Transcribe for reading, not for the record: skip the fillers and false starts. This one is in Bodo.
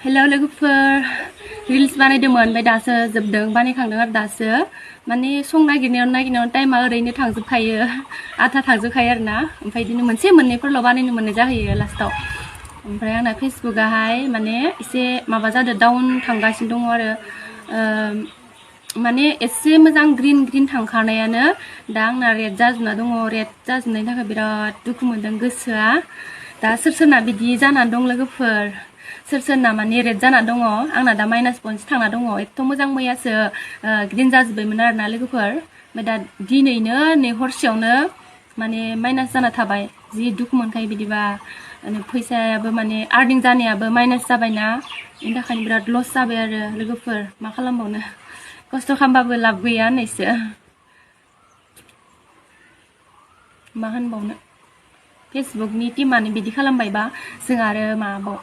हेलौ लोगोफोर रिल्स बानायदोंमोन ओमफ्राय दासो जोबदों बानायखांदों आरो दासो माने सं नागिरनायाव टाइमा ओरैनो थांजोबखायो आधा थांजोबखायो आरो ना ओमफ्राय बिदिनो मोनसे मोननैफोरल' बानायनो मोननाय जाहैयो लास्टाव ओमफ्राय आंना फेसबुकआहाय माने एसे माबा जादों डाउन थांगासिनो दङ आरो माने एसे मोजां ग्रीन थांखानायानो दा आंना रेड जाजोबना दङ रेड जाजोबनायनि थाखाय बिराद दुखु मोनदों गोसोआ दा सोरना बिदि जानानै दं लोगोफोर सोरना माने रेड जाना दङ आंना दा माइनास पइन्टसो थांना दङ एथ' मोजां मैयासो ग्रीन जाजोब्बायमोन आरोना लोगोफोर ओमफ्राय दा दिनैनो नै हरसेयावनो माने माइनास जाना थाबाय जि दुखु मोनखायो बिदिबा फैसायाबो माने आर्निं जानायाबो माइनास जाबायना बेनि थाखायनो बिराद लस जाबाय आरो लोगोफोर मा खालामबावनो खस्थ' खालामबाबो लाब गैया होननायसो मा होनबावनो फेसबुकनि टिमानो बिदि खालामबायबा जों आरो माबाव